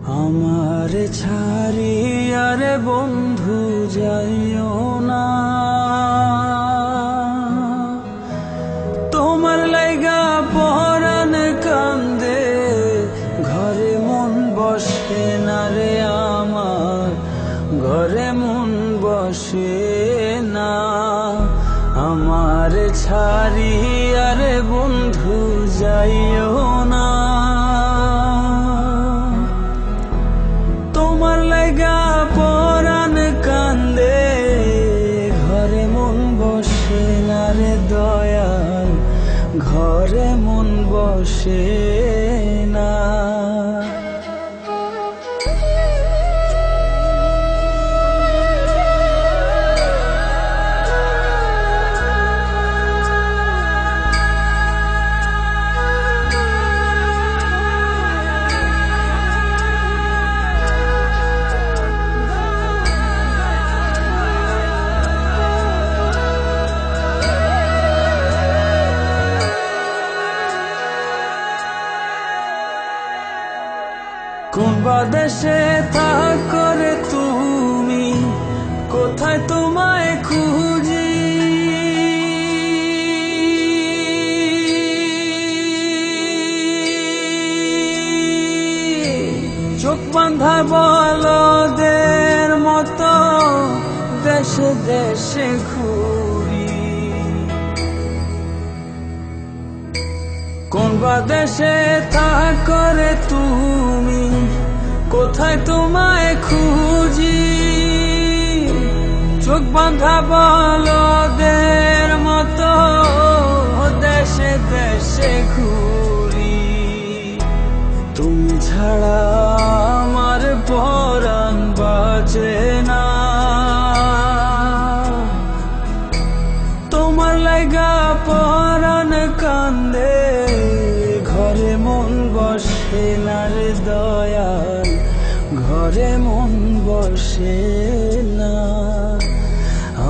আমার ছাড়িয়া রে বন্ধু যাইও না, তোমার লাইগা পরাণ কান্দে, ঘরে মন বসে না রে আমার, ঘরে মন বসে না। আমার ছাড়িয়া রে বন্ধু যাইও না, তোমার লাইগা পরাণ কান্দে, ঘরে মন বসে না রে দয়াল, ঘরে মন বসে না। কোন বাদেশে থাকো রে তুমি, কোথায় তোমায় খুঁজি, চোখ বাঁধা বলদের মতো দেশে দেশে ঘুরি। কোন বাদেশে থাকো রে তুমি, কোথায় তোমায় খুঁজি, চোখ বাঁধা বলদের মতো দেশে দেশে ঘুরি। তুমি ছাড়া আমার পরাণ বাঁচে না, তোমার লাইগা পরাণ কান্দে, ঘরে মন বসে না রে দয়াল, ঘরে মন বসে না।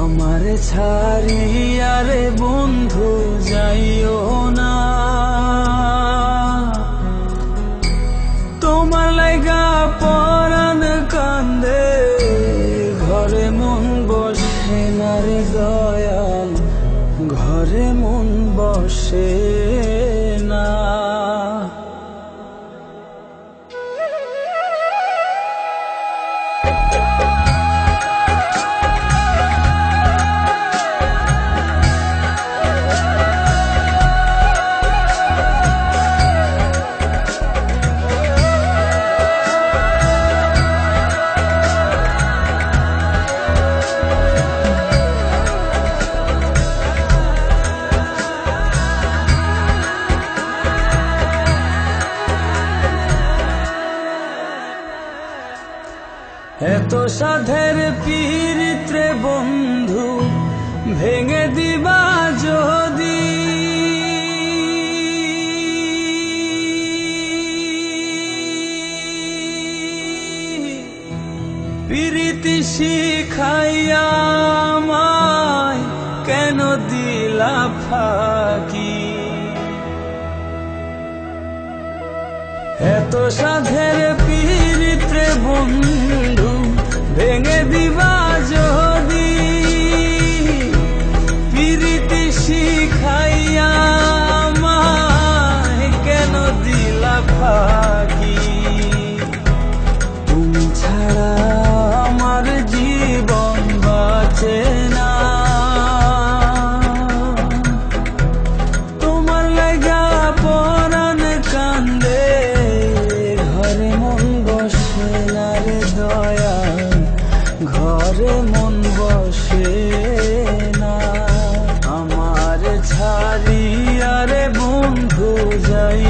আমার ছাড়িয়া রে বন্ধু যাইও না, তোমার লাইগা পরাণ কান্দে, ঘরে মন বসে না রে দয়াল, ঘরে মন বসে না। এত সাধের পীড়িত্রে বন্ধু ভেঙে দিবা যদি, পীড়িতি শিখাইয়া আমায় কেন দিলা ফাঁকি। এত সাধের পীড়িত্রে বন্ধু ভেঙে দিবা যদি, পীড়িতি শিখাইয়া আমায় কেন দিলা ফাঁকি। তুমি ছাড়া আমার জীবন বাঁচে না, তোমার লাইগা পরাণ কান্দে, ঘরে মন বসে না রে দয়াল, ঘরে মন বসে না। আমার ছাড়িয়া রে বন্ধু যাই